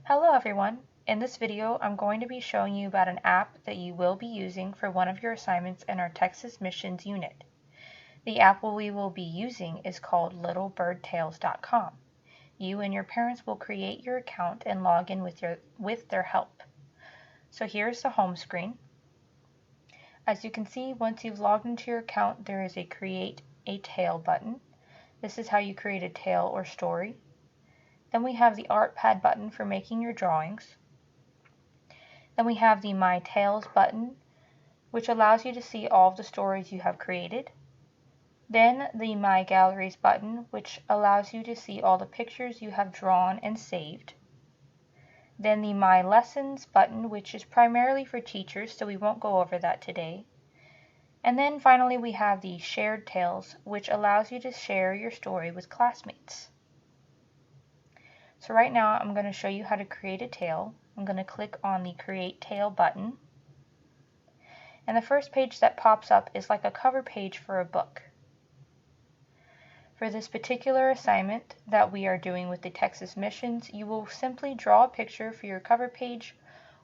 Hello everyone! In this video I'm going to be showing you about an app that you will be using for one of your assignments in our Texas Missions unit. The app we will be using is called littlebirdtales.com. You and your parents will create your account and log in with their help. So here's the home screen. As you can see, once you've logged into your account, there is a Create a Tale button. This is how you create a tale or story. Then we have the Art Pad button for making your drawings. Then we have the My Tales button, which allows you to see all of the stories you have created. Then the My Galleries button, which allows you to see all the pictures you have drawn and saved. Then the My Lessons button, which is primarily for teachers, so we won't go over that today. And then finally we have the Shared Tales, which allows you to share your story with classmates. So right now I'm going to show you how to create a tale. I'm going to click on the Create Tale button. And the first page that pops up is like a cover page for a book. For this particular assignment that we are doing with the Texas Missions, you will simply draw a picture for your cover page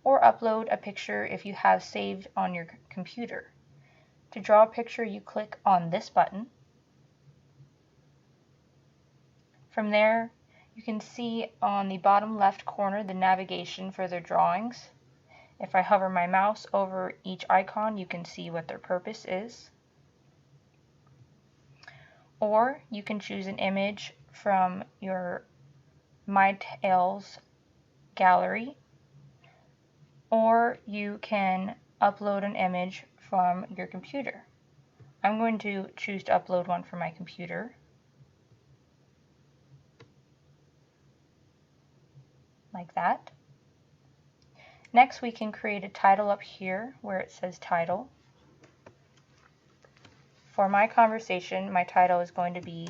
or upload a picture if you have saved on your computer. To draw a picture, you click on this button. From there, you can see on the bottom left corner the navigation for their drawings. If I hover my mouse over each icon, you can see what their purpose is. Or you can choose an image from your My Tales gallery, or you can upload an image from your computer. I'm going to choose to upload one from my computer. Like that. Next, we can create a title up here where it says title. For my conversation, my title is going to be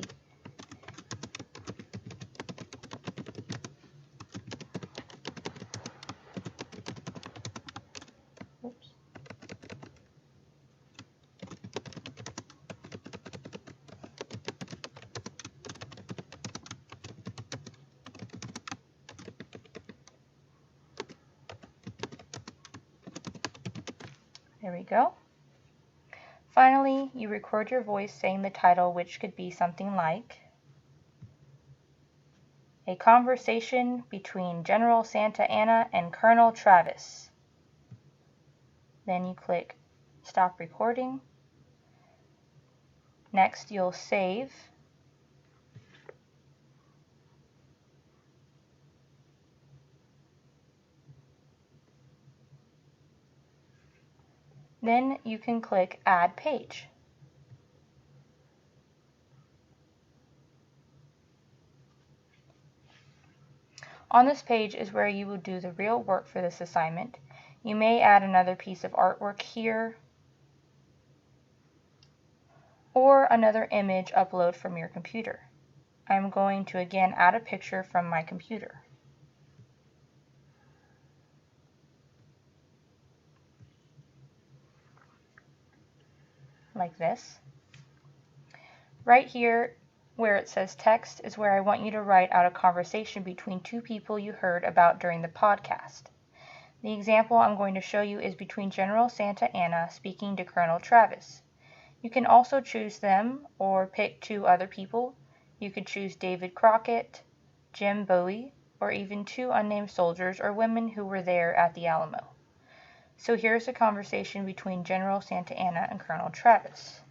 There we go. Finally, you record your voice saying the title, which could be something like A Conversation Between General Santa Anna and Colonel Travis. Then you click Stop Recording. Next, you'll save. Then you can click Add Page. On this page is where you will do the real work for this assignment. You may add another piece of artwork here, or another image upload from your computer. I'm going to again add a picture from my computer. Like this. Right here where it says text is where I want you to write out a conversation between two people you heard about during the podcast. The example I'm going to show you is between General Santa Anna speaking to Colonel Travis. You can also choose them or pick two other people. You could choose David Crockett, Jim Bowie, or even two unnamed soldiers or women who were there at the Alamo. So here's a conversation between General Santa Anna and Colonel Travis.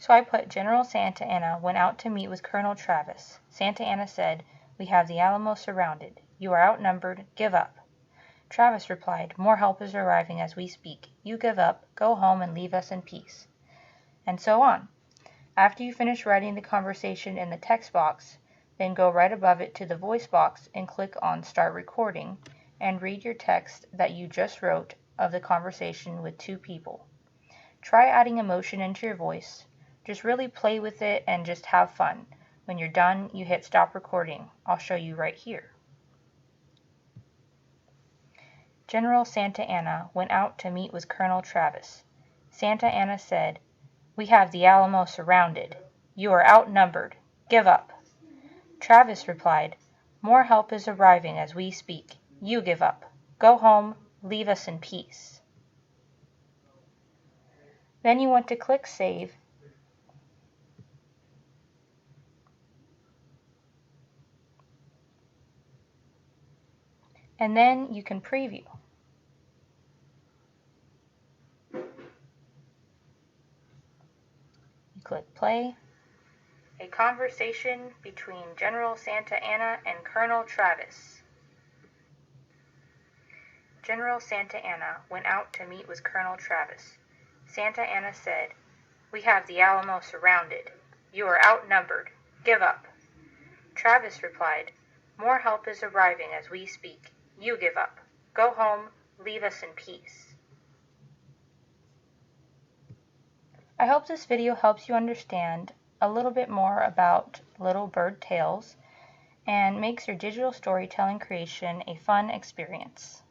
So I put General Santa Anna went out to meet with Colonel Travis. Santa Anna said, "We have the Alamo surrounded. You are outnumbered. Give up." Travis replied, "More help is arriving as we speak. You give up, go home, and leave us in peace." And so on. After you finish writing the conversation in the text box, then go right above it to the voice box and click on Start Recording and read your text that you just wrote of the conversation with two people. Try adding emotion into your voice. Just really play with it and just have fun. When you're done, you hit stop recording. I'll show you right here. General Santa Anna went out to meet with Colonel Travis. Santa Anna said, "We have the Alamo surrounded. You are outnumbered. Give up." Travis replied, "More help is arriving as we speak. You give up. Go home. Leave us in peace." Then you want to click Save. And then you can preview. You click Play. A conversation between General Santa Anna and Colonel Travis. General Santa Anna went out to meet with Colonel Travis. Santa Anna said, "We have the Alamo surrounded. You are outnumbered. Give up." Travis replied, "More help is arriving as we speak. You give up. Go home. Leave us in peace." I hope this video helps you understand a little bit more about Little Bird Tales and makes your digital storytelling creation a fun experience.